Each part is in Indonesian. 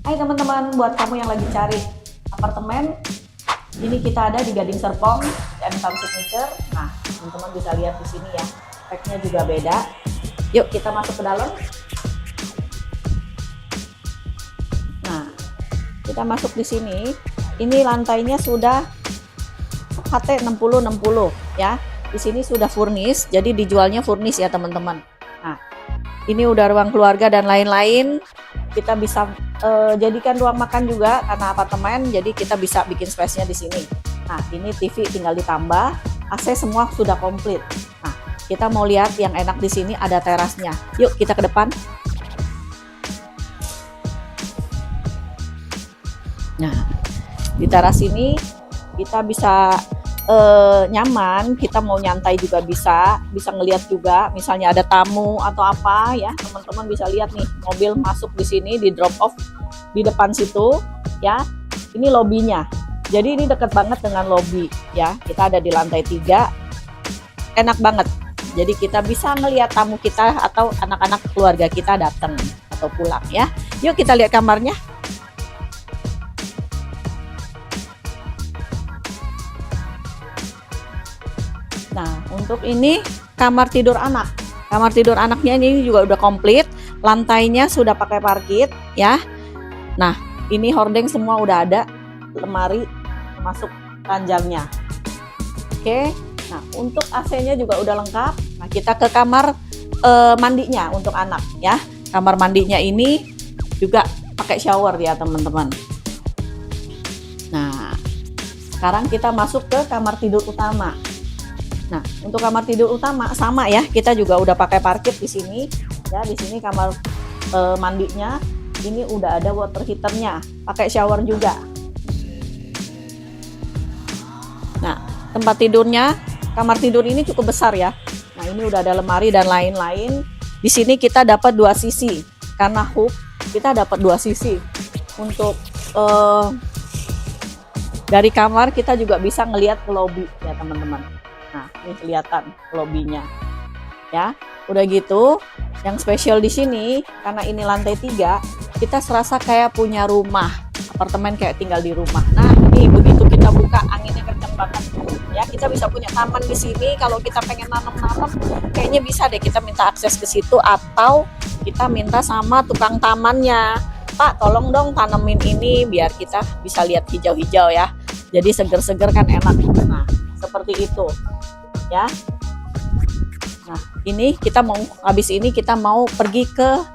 Hai teman-teman, buat kamu yang lagi cari apartemen, ini kita ada di Gading Serpong, M Town Signature. Nah, teman-teman bisa lihat di sini ya, speknya juga beda. Yuk kita masuk ke dalam. Nah, kita masuk di sini. Ini lantainya sudah HT 60-60 ya. Di sini sudah furnish, jadi dijualnya furnish ya teman-teman. Nah, ini udah ruang keluarga dan lain-lain. Kita bisa jadikan ruang makan juga karena apartemen, jadi kita bisa bikin space-nya di sini. Nah, ini TV tinggal ditambah, AC semua sudah komplit. Nah, kita mau lihat yang enak di sini ada terasnya. Yuk kita ke depan. Nah, di teras ini kita bisa nyaman, kita mau nyantai juga bisa ngelihat juga, misalnya ada tamu atau apa ya, teman-teman bisa lihat nih, mobil masuk di sini, di drop off di depan situ ya. Ini lobbynya, jadi ini dekat banget dengan lobby ya. Kita ada di lantai 3, enak banget, jadi kita bisa ngelihat tamu kita atau anak-anak keluarga kita datang atau pulang ya. Yuk kita lihat kamarnya. Nah, untuk ini kamar tidur anak. Kamar tidur anaknya ini juga udah komplit. Lantainya sudah pakai parkit ya. Nah, ini hordeng semua udah ada. Lemari termasuk ranjangnya. Oke. Nah, untuk AC-nya juga udah lengkap. Nah, kita ke kamar mandinya untuk anak ya. Kamar mandinya ini juga pakai shower ya, teman-teman. Nah, sekarang kita masuk ke kamar tidur utama. Nah, untuk kamar tidur utama sama ya, kita juga udah pakai parkit di sini. Ya, di sini kamar mandinya ini udah ada water heaternya, pakai shower juga. Nah, tempat tidurnya, kamar tidur ini cukup besar ya. Nah, ini udah ada lemari dan lain-lain. Di sini kita dapat 2 sisi, karena hub kita dapat 2 sisi. Untuk dari kamar kita juga bisa ngelihat ke lobby ya, teman-teman. Nah, ini kelihatan lobbynya ya. Udah gitu, yang spesial di sini karena ini lantai 3, kita serasa kayak punya rumah apartemen, kayak tinggal di rumah. Nah, ini begitu kita buka, anginnya kencang banget ya. Kita bisa punya taman di sini. Kalau kita pengen nanam-nanam, kayaknya bisa deh kita minta akses ke situ, atau kita minta sama tukang tamannya, Pak tolong dong tanemin ini biar kita bisa lihat hijau-hijau ya, jadi seger-seger kan enak. Nah, seperti itu ya. Nah, ini kita mau, habis ini kita mau pergi ke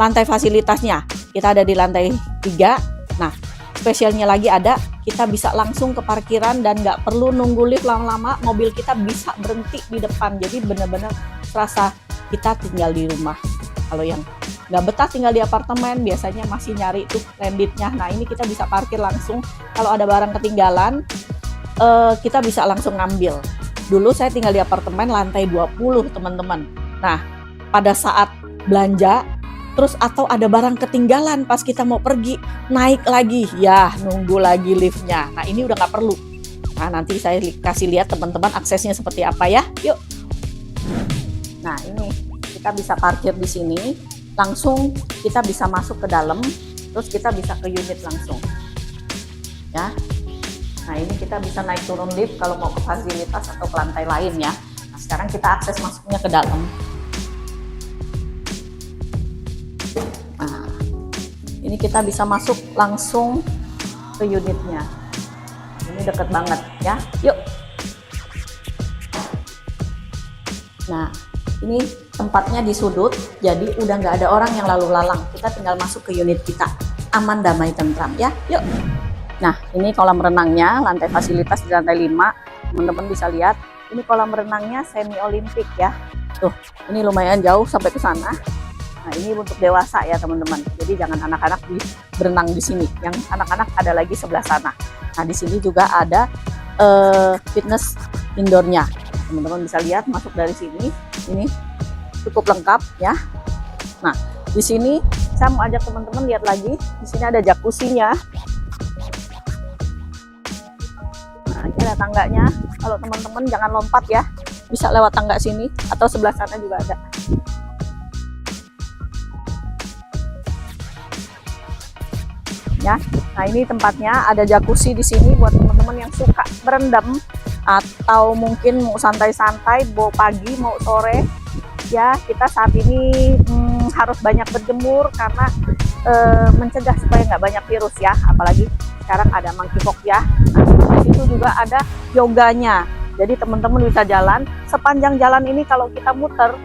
lantai fasilitasnya. Kita ada di lantai 3. Nah, spesialnya lagi ada, kita bisa langsung ke parkiran dan nggak perlu nunggu lift lama-lama. Mobil kita bisa berhenti di depan, jadi benar-benar serasa kita tinggal di rumah. Kalau yang nggak betah tinggal di apartemen, biasanya masih nyari tuh landitnya. Nah, ini kita bisa parkir langsung. Kalau ada barang ketinggalan, kita bisa langsung ngambil. Dulu saya tinggal di apartemen lantai 20, teman-teman. Nah, pada saat belanja terus atau ada barang ketinggalan pas kita mau pergi, naik lagi ya, nunggu lagi liftnya. Nah, ini udah nggak perlu. Nah, nanti saya kasih lihat teman-teman aksesnya seperti apa ya. Yuk. Nah, ini kita bisa parkir di sini, langsung kita bisa masuk ke dalam, terus kita bisa ke unit langsung ya. Nah, ini kita bisa naik turun lift kalau mau ke fasilitas atau ke lantai lain ya. Nah, sekarang kita akses masuknya ke dalam. Nah, ini kita bisa masuk langsung ke unitnya. Ini deket banget ya. Yuk. Nah, ini tempatnya di sudut, jadi udah nggak ada orang yang lalu lalang. Kita tinggal masuk ke unit kita. Aman, damai, tentram ya. Yuk. Nah, ini kolam renangnya, lantai fasilitas di lantai 5. Teman-teman bisa lihat, ini kolam renangnya semi olimpik ya. Tuh, ini lumayan jauh sampai ke sana. Nah, ini untuk dewasa ya, teman-teman. Jadi jangan anak-anak berenang di sini. Yang anak-anak ada lagi sebelah sana. Nah, di sini juga ada fitness indoornya. Teman-teman bisa lihat masuk dari sini. Ini cukup lengkap ya. Nah, di sini saya mau ajak teman-teman lihat lagi. Di sini ada jacuzzi-nya. Ini ada tangganya, kalau teman-teman jangan lompat ya, bisa lewat tangga sini atau sebelah sana juga ada. ya. Nah, ini tempatnya ada jacuzzi di sini buat teman-teman yang suka berendam atau mungkin mau santai-santai, mau pagi, mau sore. Ya, kita saat ini harus banyak berjemur karena mencegah supaya nggak banyak virus ya, apalagi sekarang ada monkeypox ya. Nah, di situ juga ada yoganya. Jadi teman-teman bisa jalan sepanjang jalan ini. Kalau kita muter,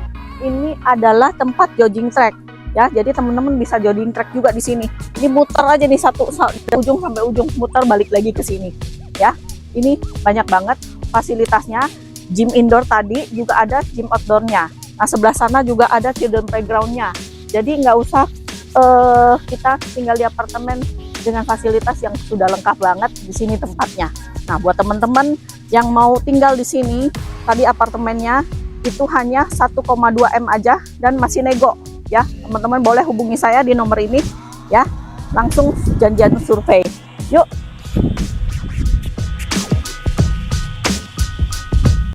ini adalah tempat jogging track ya, jadi teman-teman bisa jogging track juga di sini. Ini muter aja nih satu ujung sampai ujung, muter balik lagi ke sini ya. Ini banyak banget fasilitasnya. Gym indoor tadi juga ada, gym outdoornya. Nah, sebelah sana juga ada children playgroundnya. Jadi nggak usah kita tinggal di apartemen dengan fasilitas yang sudah lengkap banget. Di sini tempatnya. Nah, buat teman-teman yang mau tinggal di sini, tadi apartemennya itu hanya 1,2 M aja dan masih nego. Ya, teman-teman boleh hubungi saya di nomor ini ya, langsung janjian survei. Yuk.